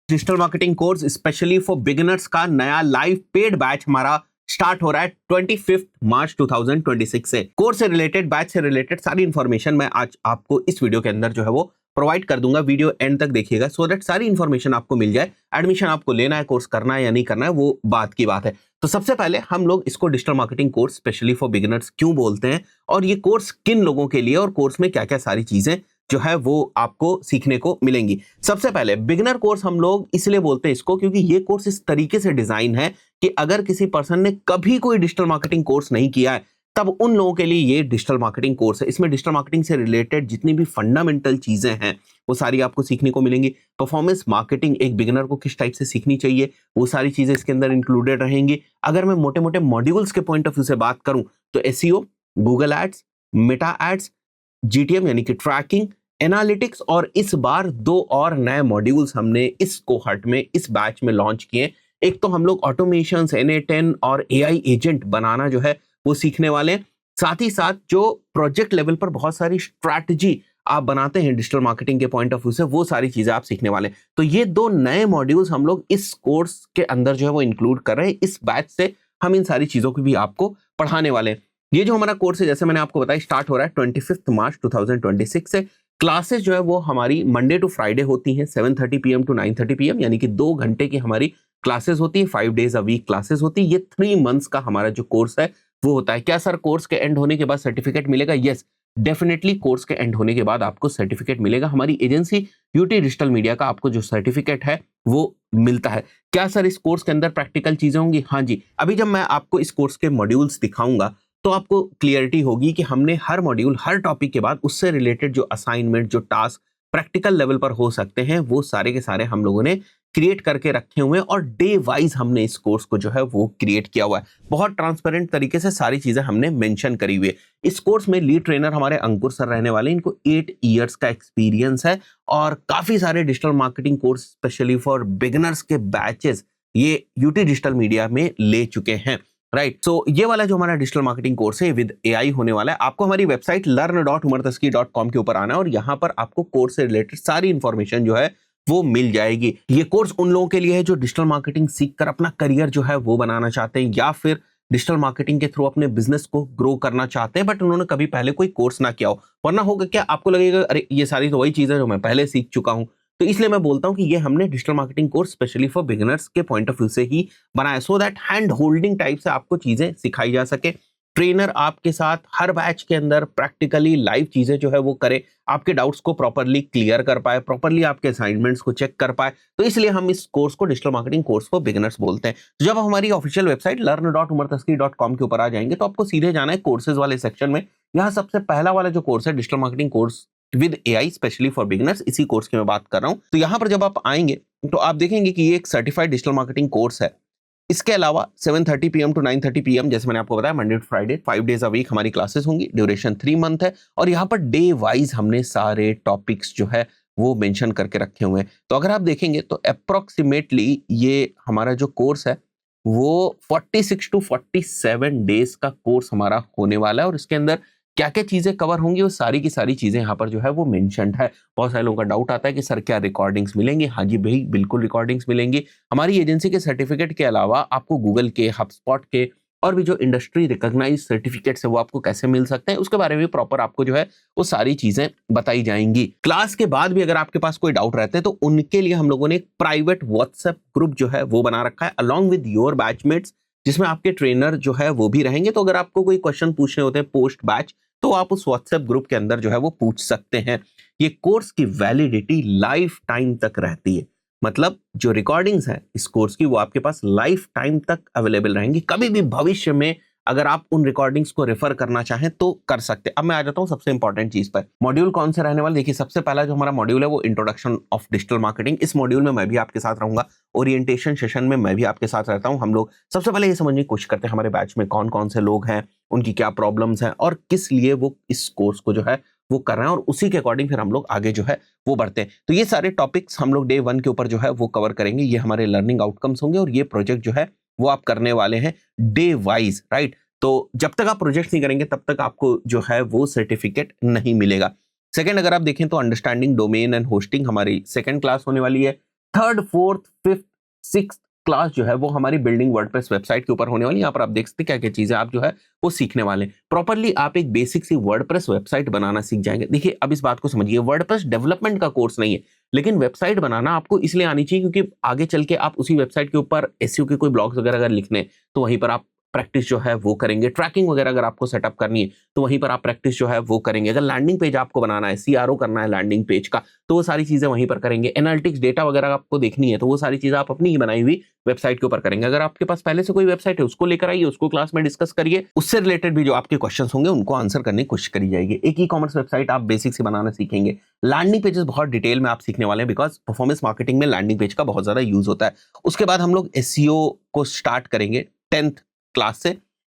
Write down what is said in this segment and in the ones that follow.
Digital marketing course specially for beginners का नया live paid batch हमारा स्टार्ट हो रहा है 25 मार्च 2026 से। कोर्स से रिलेटेड, बैच से रिलेटेड सारी इंफॉर्मेशन मैं आज आपको इस वीडियो के अंदर जो है वो प्रोवाइड कर दूंगा। वीडियो एंड तक देखिएगा सो दैट सारी इंफॉर्मेशन आपको मिल जाए। एडमिशन आपको लेना है, कोर्स करना है या नहीं करना है वो बात की बात है। तो सबसे पहले हम लोग इसको digital marketing course specially for beginners क्यों बोलते हैं और ये कोर्स किन लोगों के लिए और कोर्स में क्या क्या सारी चीजें जो है वो आपको सीखने को मिलेंगी। सबसे पहले बिगिनर कोर्स हम लोग इसलिए बोलते हैं इसको क्योंकि ये कोर्स इस तरीके से डिजाइन है कि अगर किसी पर्सन ने कभी कोई डिजिटल मार्केटिंग कोर्स नहीं किया है तब उन लोगों के लिए ये डिजिटल मार्केटिंग कोर्स है। इसमें डिजिटल मार्केटिंग से रिलेटेड जितनी भी फंडामेंटल चीजें हैं वो सारी आपको सीखने को मिलेंगी। परफॉर्मेंस मार्केटिंग एक बिगिनर को किस टाइप से सीखनी चाहिए वो सारी चीजें इसके अंदर इंक्लूडेड रहेंगी। अगर मैं मोटे मोटे मॉड्यूल्स के पॉइंट ऑफ व्यू से बात करूं तो SEO, Google ads, Meta ads, GTM यानी कि ट्रैकिंग, एनालिटिक्स और इस बार 2 और नए मॉड्यूल्स हमने इस कोहर्ट में, इस बैच में लॉन्च किए। एक तो हम लोग ऑटोमेशंस, NA10 और AI एजेंट बनाना जो है वो सीखने वाले हैं। साथ ही साथ जो प्रोजेक्ट लेवल पर बहुत सारी स्ट्रैटेजी आप बनाते हैं डिजिटल मार्केटिंग के पॉइंट ऑफ व्यू से वो सारी चीजें आप सीखने वाले हैं। तो ये 2 नए मॉड्यूल्स हम लोग इस कोर्स के अंदर जो है वो इंक्लूड कर रहे हैं। इस बैच से हम इन सारी चीजों को भी आपको पढ़ाने वाले हैं। ये जो हमारा कोर्स है जैसे मैंने आपको बताया स्टार्ट हो रहा है 25 मार्च 2026 से। क्लासेस जो है वो हमारी मंडे टू फ्राइडे होती हैं 7:30 PM to 9:30 PM, यानी कि 2 घंटे की हमारी क्लासेस होती है। 5 days a week क्लासेस होती है। ये 3 months का हमारा जो कोर्स है वो होता है। क्या सर कोर्स के एंड होने के बाद सर्टिफिकेट मिलेगा? यस, डेफिनेटली कोर्स के एंड होने के बाद आपको सर्टिफिकेट मिलेगा। हमारी एजेंसी यूटी डिजिटल मीडिया का आपको जो सर्टिफिकेट है वो मिलता है। क्या सर इस कोर्स के अंदर प्रैक्टिकल चीजें होंगी? हाँ जी। अभी जब मैं आपको इस कोर्स के मॉड्यूल्स दिखाऊंगा तो आपको क्लियरिटी होगी कि हमने हर मॉड्यूल, हर टॉपिक के बाद उससे रिलेटेड जो असाइनमेंट, जो टास्क प्रैक्टिकल लेवल पर हो सकते हैं वो सारे के सारे हम लोगों ने क्रिएट करके रखे हुए हैं और डे वाइज हमने इस कोर्स को जो है वो क्रिएट किया हुआ है। बहुत ट्रांसपेरेंट तरीके से सारी चीजें हमने मेंशन करी हुई है। इस कोर्स में लीड ट्रेनर हमारे अंकुर सर रहने वाले हैं। इनको 8 years का एक्सपीरियंस है और काफी सारे digital marketing course specially for beginners के बैचेस ये यूटी डिजिटल मीडिया में ले चुके हैं। राइट, सो ये वाला जो हमारा डिजिटल मार्केटिंग कोर्स है विद AI होने वाला है। आपको हमारी वेबसाइट learn.umartaski.com के ऊपर आना है और यहाँ पर आपको कोर्स से रिलेटेड सारी इंफॉर्मेशन जो है वो मिल जाएगी। ये कोर्स उन लोगों के लिए है जो डिजिटल मार्केटिंग सीखकर अपना करियर जो है वो बनाना चाहते हैं या फिर डिजिटल मार्केटिंग के थ्रू अपने बिजनेस को ग्रो करना चाहते हैं बट उन्होंने कभी पहले कोई कोर्स ना किया हो। वरना होगा क्या, आपको लगेगा अरे ये सारी तो वही चीजें जो मैं पहले सीख चुका हूं। तो इसलिए मैं बोलता हूं कि ये हमने digital marketing course specially for beginners के पॉइंट ऑफ व्यू से ही बनाया so that hand holding type से आपको चीजें सिखाई जा सके। ट्रेनर आपके साथ हर बैच के अंदर प्रैक्टिकली लाइव चीजें जो है वो करे, आपके डाउट्स को प्रॉपर्ली क्लियर कर पाए, प्रॉपर्ली आपके असाइनमेंट्स को चेक कर पाए। तो इसलिए हम इस कोर्स को digital marketing course for beginners बोलते हैं। तो जब हमारी ऑफिशियल वेबसाइट learn.umartaski.com के ऊपर आ जाएंगे तो आपको सीधे जाना है कोर्सेज वाले सेक्शन में। यहाँ सबसे पहला वाला जो कोर्स है digital marketing course with AI specially for beginners, इसी कोर्स की मैं बात कर रहा हूँ। तो यहाँ पर जब आप आएंगे तो आप देखेंगे कि ये एक सर्टिफाइड डिजिटल मार्केटिंग कोर्स है। इसके अलावा 7:30 PM to 9:30 PM जैसे मैंने आपको बताया Monday to Friday 5 days a week हमारी क्लासेस होंगी। ड्यूरेशन 3 month है और यहाँ पर डे वाइज हमने सारे टॉपिक्स जो है वो मेंशन करके रखे हुए हैं। तो अगर आप देखेंगे तो अप्रोक्सीमेटली ये हमारा जो कोर्स है वो 46 to 47 days का कोर्स हमारा होने वाला है और इसके अंदर क्या क्या चीजें कवर होंगी वो सारी की सारी चीजें यहाँ पर जो है वो मेंशन्ड है। बहुत सारे लोगों का डाउट आता है कि सर क्या रिकॉर्डिंग्स मिलेंगी? हाँ जी भाई, बिल्कुल रिकॉर्डिंग्स मिलेंगी। हमारी एजेंसी के सर्टिफिकेट के अलावा आपको गूगल के, हबस्पॉट के और भी जो इंडस्ट्री रिकॉग्नाइज सर्टिफिकेट्स है वो आपको कैसे मिल सकते हैं उसके बारे में प्रॉपर आपको जो है वो सारी चीजें बताई जाएंगी। क्लास के बाद भी अगर आपके पास कोई डाउट रहते हैं तो उनके लिए हम लोगों ने एक प्राइवेट व्हाट्सएप ग्रुप जो है वो बना रखा है अलॉन्ग विद योर बैचमेट्स, जिसमें आपके ट्रेनर जो है वो भी रहेंगे। तो अगर आपको कोई क्वेश्चन पूछने होते हैं पोस्ट बैच तो आप उस व्हाट्सएप ग्रुप के अंदर जो है वो पूछ सकते हैं। ये कोर्स की वैलिडिटी लाइफ टाइम तक रहती है, मतलब जो रिकॉर्डिंग्स है इस कोर्स की वो आपके पास लाइफ टाइम तक अवेलेबल रहेंगी। कभी भी भविष्य में अगर आप उन रिकॉर्डिंग्स को रेफर करना चाहें तो कर सकते हैं। अब मैं आ जाता हूं सबसे इंपॉर्टेंट चीज पर। मॉड्यूल कौन से रहने वाले? देखिए सबसे पहला जो हमारा मॉड्यूल है वो इंट्रोडक्शन ऑफ डिजिटल मार्केटिंग। इस मॉड्यूल में मैं भी आपके साथ रहूंगा। ओरिएंटेशन सेशन में मैं भी आपके साथ रहता हूं। हम लोग सबसे पहले ये समझने की कोशिश करते हैं हमारे बैच में कौन कौन से लोग हैं, उनकी क्या प्रॉब्लम्स हैं और किस लिए वो इस कोर्स को जो है वो कर रहे हैं और उसी के अकॉर्डिंग फिर हम लोग आगे जो है वो बढ़ते हैं। तो ये सारे टॉपिक्स हम लोग डे 1 के ऊपर जो है वो कवर करेंगे। ये हमारे लर्निंग आउटकम्स होंगे और ये प्रोजेक्ट जो है वो आप करने वाले हैं डे वाइज। राइट, तो जब तक आप प्रोजेक्ट नहीं करेंगे तब तक आपको जो है वो सर्टिफिकेट नहीं मिलेगा। सेकंड, अगर आप देखें तो अंडरस्टैंडिंग डोमेन एंड होस्टिंग हमारी सेकंड क्लास होने वाली है। Third, fourth, fifth, sixth class जो है वो हमारी बिल्डिंग वर्डप्रेस वेबसाइट के ऊपर होने वाली है। यहाँ पर आप देख सकते हैं क्या क्या चीजें आप जो है वो सीखने वाले हैं। प्रॉपरली आप एक बेसिक सी वर्डप्रेस वेबसाइट बनाना सीख जाएंगे। देखिए अब इस बात को समझिए, वर्डप्रेस डेवलपमेंट का कोर्स नहीं है, लेकिन वेबसाइट बनाना आपको इसलिए आनी चाहिए क्योंकि आगे चल के आप उसी वेबसाइट के ऊपर एसईओ के कोई ब्लॉग्स वगैरह अगर लिखने हैं तो वहीं पर आप प्रैक्टिस जो है वो करेंगे। ट्रैकिंग वगैरह अगर आपको सेटअप करनी है तो वहीं पर आप प्रैक्टिस जो है वो करेंगे। अगर लैंडिंग पेज आपको बनाना है, सीआरओ करना है लैंडिंग पेज का, तो वो सारी चीजें वहीं पर करेंगे। एनालिटिक्स डेटा वगैरह आपको देखनी है तो वो सारी चीजें आप अपनी ही बनाई हुई वेबसाइट के ऊपर करेंगे। अगर आपके पास पहले से कोई वेबसाइट है उसको लेकर आइए, उसको क्लास में डिस्कस करिए, उससे रिलेटेड भी जो आपके क्वेश्चंस होंगे उनको आंसर करने की कोशिश करी जाएगी। एक ई कॉमर्स वेबसाइट आप बेसिक से बनाना सीखेंगे। लैंडिंग पेजेस बहुत डिटेल में आप सीखने वाले हैं बिकॉज परफॉर्मेंस मार्केटिंग में लैंडिंग पेज का बहुत ज्यादा यूज होता है। उसके बाद हम लोग एसईओ को स्टार्ट करेंगे 10th क्लास से।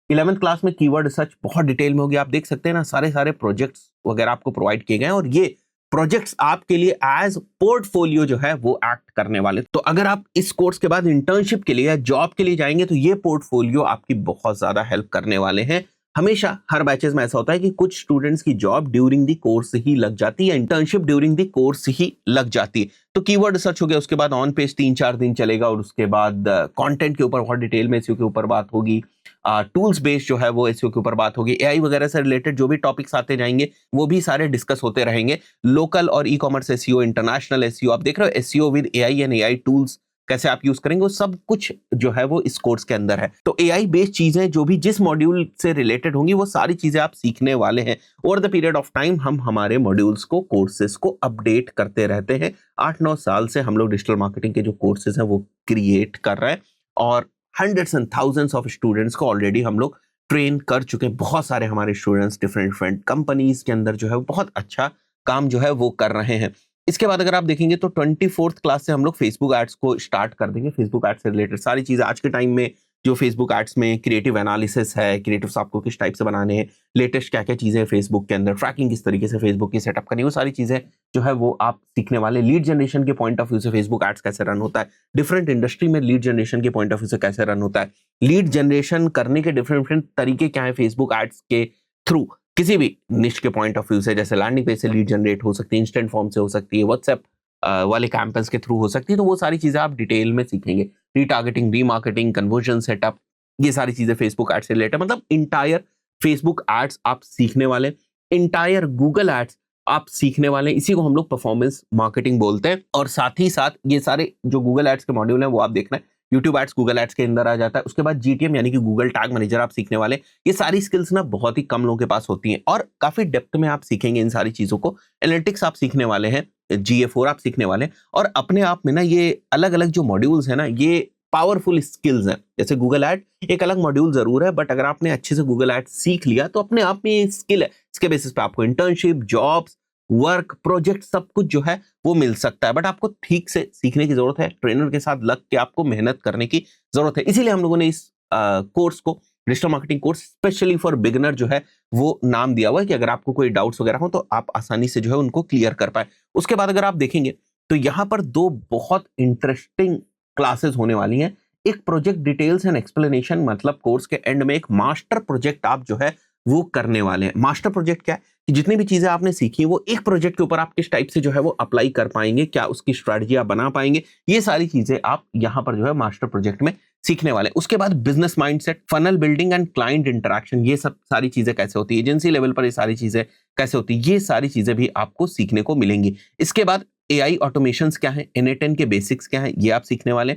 11th क्लास में कीवर्ड रिसर्च बहुत डिटेल में होगी। आप देख सकते हैं ना, सारे सारे प्रोजेक्ट्स वगैरह आपको प्रोवाइड किए गए हैं और ये प्रोजेक्ट्स आपके लिए एज पोर्टफोलियो जो है वो एक्ट करने वाले। तो अगर आप इस कोर्स के बाद इंटर्नशिप के लिए या जॉब के लिए जाएंगे तो ये पोर्टफोलियो आपकी बहुत ज्यादा हेल्प करने वाले हैं। हमेशा हर बैचेस में ऐसा होता है कि कुछ स्टूडेंट्स की जॉब ड्यूरिंग द कोर्स ही लग जाती है, इंटर्नशिप ड्यूरिंग द कोर्स ही लग जाती है। तो कीवर्ड रिसर्च हो गया, उसके बाद ऑन पेज 3-4 दिन चलेगा और उसके बाद कंटेंट के ऊपर बहुत डिटेल में एसईओ के ऊपर बात होगी। टूल्स बेस्ड जो है वो एसईओ के ऊपर बात होगी। एआई वगैरह से रिलेटेड जो भी टॉपिक्स आते जाएंगे वो भी सारे डिस्कस होते रहेंगे। लोकल और e commerce SEO, international SEO, आप देख रहे हो SEO with AI and AI tools कैसे आप यूज करेंगे, वो सब कुछ जो है वो इस कोर्स के अंदर है। तो एआई बेस्ड चीजें जो भी जिस मॉड्यूल से रिलेटेड होंगी वो सारी चीजें आप सीखने वाले हैं। Over the period of time हम हमारे मॉड्यूल्स को, कोर्सेज को अपडेट करते रहते हैं। 8-9 साल से हम लोग डिजिटल मार्केटिंग के जो कोर्सेज हैं वो क्रिएट कर रहे हैं और hundreds and thousands of students को ऑलरेडी हम लोग ट्रेन कर चुके हैं। बहुत सारे हमारे स्टूडेंट्स डिफरेंट डिफरेंट कंपनीज के अंदर जो है बहुत अच्छा काम जो है वो कर रहे हैं। इसके बाद अगर आप देखेंगे तो 24th क्लास से हम लोग फेसबुक एड्स को स्टार्ट कर देंगे। फेसबुक एड्स से रिलेटेड सारी चीजें आज के टाइम में जो फेसबुक एड्स में क्रिएटिव एनालिसिस है, क्रिएटिव्स आपको किस टाइप से बनाने हैं, लेटेस्ट क्या क्या चीजें फेसबुक के अंदर, ट्रैकिंग किस तरीके से फेसबुक की सेटअप करनी है, वो सारी चीजें जो है वो आप सीखने वाले। लीड जनरेशन के पॉइंट ऑफ व्यू से फेसबुक एड्स कैसे रन होता है, डिफरेंट इंडस्ट्री में लीड जनरेशन के पॉइंट ऑफ व्यू से कैसे रन होता है, लीड जनरेशन करने के डिफरेंट डिफरेंट तरीके क्या है फेसबुक एड्स के थ्रू, किसी भी निश के पॉइंट ऑफ व्यू से, जैसे लैंडिंग पेज से लीड जनरेट हो सकती है, इंस्टेंट फॉर्म से हो सकती है, व्हाट्सएप वाले कैंपेन्स के थ्रू हो सकती है। तो वो सारी चीजें आप डिटेल में सीखेंगे। रीटारगेटिंग, रीमार्केटिंग, कन्वर्जन सेटअप, ये सारी चीजें फेसबुक एड्स से रिलेटेड, मतलब इंटायर फेसबुक एड्स आप सीखने वाले, इंटायर गूगल एड्स आप सीखने वाले। इसी को हम लोग परफॉर्मेंस मार्केटिंग बोलते हैं। और साथ ही साथ ये सारे जो गूगल एड्स के मॉड्यूल हैं वो आप देखना है। यूट्यूब एड्स गूगल एड्स के अंदर आ जाता है। उसके बाद जीटीएम यानी कि गूगल टैग मैनेजर आप सीखने वाले। ये सारी स्किल्स ना बहुत ही कम लोगों के पास होती हैं और काफी डेप्थ में आप सीखेंगे इन सारी चीजों को। एनालिटिक्स आप सीखने वाले हैं, GA4 आप सीखने वाले हैं। और अपने आप में ना ये अलग अलग जो मॉड्यूल्स है ना, ये पावरफुल स्किल्स हैं। जैसे गूगल एड एक अलग मॉड्यूल जरूर है, बट अगर आपने अच्छे से गूगल एड सीख लिया तो अपने आप में ये स्किल है। इसके बेसिस पे आपको इंटर्नशिप, जॉब्स, वर्क, प्रोजेक्ट सब कुछ जो है वो मिल सकता है। बट आपको ठीक से सीखने की जरूरत है, ट्रेनर के साथ लग के आपको मेहनत करने की जरूरत है। इसीलिए हम लोगों ने इस कोर्स को digital marketing course specially for beginner जो है वो नाम दिया हुआ है कि अगर आपको कोई डाउट्स वगैरह हो तो आप आसानी से जो है उनको क्लियर कर पाए। उसके बाद अगर आप देखेंगे तो यहाँ पर दो बहुत इंटरेस्टिंग क्लासेस होने वाली हैं। एक प्रोजेक्ट डिटेल्स एंड एक्सप्लेनेशन, मतलब कोर्स के एंड में एक मास्टर प्रोजेक्ट आप जो है वो करने वाले हैं। मास्टर प्रोजेक्ट क्या है कि जितनी भी चीजें आपने सीखी वो एक प्रोजेक्ट के ऊपर आप किस टाइप से जो है वो अप्लाई कर पाएंगे, क्या उसकी स्ट्रेटजी आप बना पाएंगे, ये सारी चीजें आप यहाँ पर जो है मास्टर प्रोजेक्ट में सीखने वाले। उसके बाद business mindset, funnel building and client interaction, ये सब सारी चीजें कैसे होती है, एजेंसी लेवल पर ये सारी चीजें कैसे होती है, ये सारी चीजें भी आपको सीखने को मिलेंगी। इसके बाद एआई ऑटोमेशंस क्या है, N8N के बेसिक्स क्या है, ये आप सीखने वाले।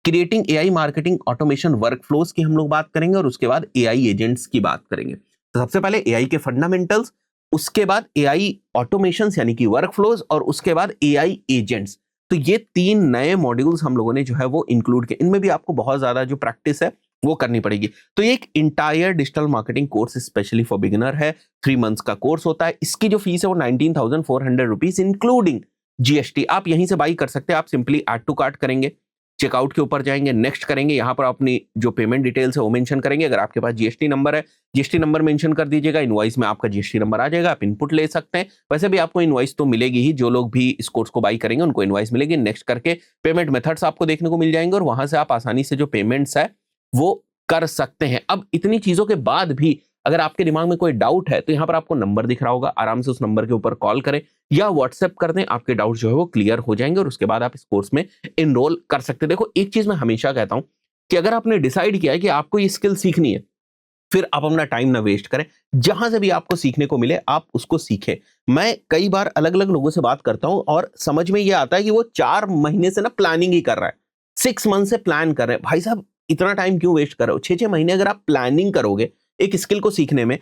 Creating AI marketing automation workflows की हम लोग बात करेंगे और उसके बाद एआई एजेंट्स की बात करेंगे। तो सबसे पहले एआई के फंडामेंटल्स, उसके बाद एआई ऑटोमेशंस यानी कि वर्कफ्लोज और उसके बाद एआई एजेंट्स। तो ये 3 नए मॉड्यूल्स हम लोगों ने जो है वो इंक्लूड किए। इनमें भी आपको बहुत ज्यादा जो प्रैक्टिस है वो करनी पड़ेगी। तो ये एक entire digital marketing course specially for beginner है। 3 मंथ्स का कोर्स होता है। इसकी जो फीस है वो 19,400 रुपीज इंक्लूडिंग जीएसटी। आप यहीं से बाई कर सकते हैं। आप सिंपली ऐड टू कार्ट करेंगे, चेकआउट के ऊपर जाएंगे, नेक्स्ट करेंगे, यहाँ पर अपनी जो पेमेंट डिटेल्स है वो मेंशन करेंगे। अगर आपके पास जीएसटी नंबर है, जीएसटी नंबर मेंशन कर दीजिएगा, इनवॉइस में आपका जीएसटी नंबर आ जाएगा, आप इनपुट ले सकते हैं। वैसे भी आपको इनवॉइस तो मिलेगी ही, जो लोग भी इस कोर्स को बाई करेंगे उनको इनवॉइस मिलेगी। नेक्स्ट करके पेमेंट मेथड्स आपको देखने को मिल जाएंगे और वहां से आप आसानी से जो पेमेंट्स है वो कर सकते हैं। अब इतनी चीजों के बाद भी अगर आपके दिमाग में कोई डाउट है तो यहाँ पर आपको नंबर दिख रहा होगा, आराम से उस नंबर के ऊपर कॉल करें या व्हाट्सएप कर दें, आपके डाउट जो है वो क्लियर हो जाएंगे और उसके बाद आप इस कोर्स में एनरोल कर सकते हैं। देखो, एक चीज मैं हमेशा कहता हूं कि अगर आपने डिसाइड किया है कि आपको ये स्किल सीखनी है, फिर आप अपना टाइम ना वेस्ट करें। जहां से भी आपको सीखने को मिले आप उसको सीखें। मैं कई बार अलग अलग लोगों से बात करता हूं और समझ में ये आता है कि वो 4 महीने से ना प्लानिंग ही कर रहा है, 6 मंथ से प्लान कर रहे हैं। भाई साहब, इतना टाइम क्यों वेस्ट कर रहे हो? 6 6 महीने अगर आप प्लानिंग करोगे एक स्किल को सीखने में,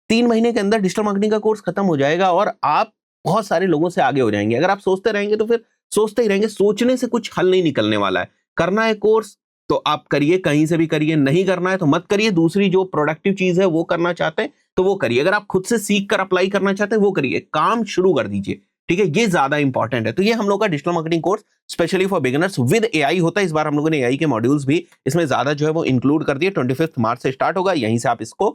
3 महीने के अंदर डिजिटल मार्केटिंग का कोर्स खत्म हो जाएगा और आप बहुत सारे लोगों से आगे हो जाएंगे। अगर आप सोचते रहेंगे तो फिर सोचते ही रहेंगे, सोचने से कुछ हल नहीं निकलने वाला है। करना है कोर्स तो आप करिए, कहीं से भी करिए, नहीं करना है तो मत करिए। दूसरी जो प्रोडक्टिव चीज है वो करना चाहते हैं तो वो करिए। अगर आप खुद से सीख कर अप्लाई करना चाहते हैं वो करिए, काम शुरू कर दीजिए। ठीक है, ये ज्यादा इंपॉर्टेंट है। तो ये हम लोग का digital marketing course specially for beginners with AI होता है। इस बार हम लोगों ने एआई के मॉड्यूल्स भी इसमें ज्यादा जो है वो इंक्लूड कर दिए। 25 मार्च से स्टार्ट होगा, यहीं से आप इसको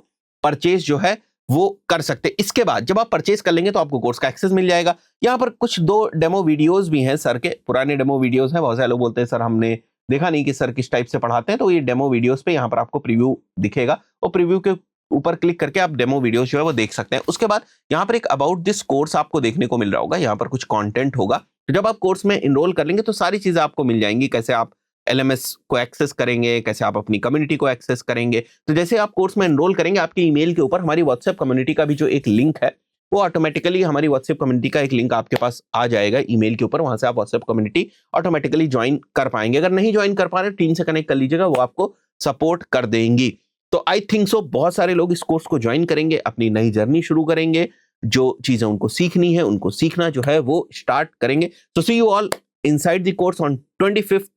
परचेज जो है वो कर सकते हैं। इसके बाद जब आप परचेज कर लेंगे तो आपको कोर्स का एक्सेस मिल जाएगा। यहाँ पर कुछ 2 डेमो वीडियोस भी हैं सर के, पुराने डेमो वीडियोस हैं। बहुत सारे लोग बोलते हैं सर हमने देखा नहीं कि सर किस टाइप से पढ़ाते हैं, तो ये डेमो वीडियोस पे यहाँ पर आपको प्रीव्यू दिखेगा और प्रीव्यू के ऊपर क्लिक करके आप डेमो वीडियोस जो है वो देख सकते हैं। उसके बाद यहाँ पर एक अबाउट दिस कोर्स आपको देखने को मिल रहा होगा, यहाँ पर कुछ कंटेंट होगा। तो जब आप कोर्स में इनरोल कर लेंगे तो सारी चीजें आपको मिल जाएंगी, कैसे आप एलएमएस को एक्सेस करेंगे, कैसे आप अपनी कम्युनिटी को एक्सेस करेंगे। तो जैसे आप कोर्स में एनरोल करेंगे, आपके ईमेल के ऊपर हमारी व्हाट्सएप कम्युनिटी का भी जो एक लिंक है वो ऑटोमेटिकली, हमारी व्हाट्सएप कम्युनिटी का एक लिंक आपके पास आ जाएगा ईमेल के ऊपर। वहां से आप व्हाट्सएप कम्युनिटी ऑटोमेटिकली ज्वाइन कर पाएंगे। अगर नहीं ज्वाइन कर पा रहे, टीम से कनेक्ट कर लीजिएगा, वो आपको सपोर्ट कर देंगी। तो आई थिंक सो बहुत सारे लोग इस कोर्स को ज्वाइन करेंगे, अपनी नई जर्नी शुरू करेंगे, जो चीजें उनको सीखनी है उनको सीखना जो है वो स्टार्ट करेंगे। So see you all inside the course on 25th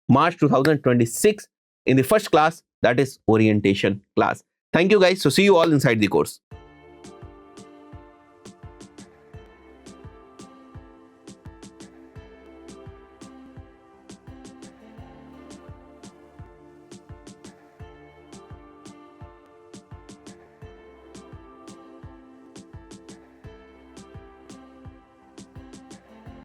March 2026 in the first class, that is orientation class. Thank you guys. So see you all inside the course.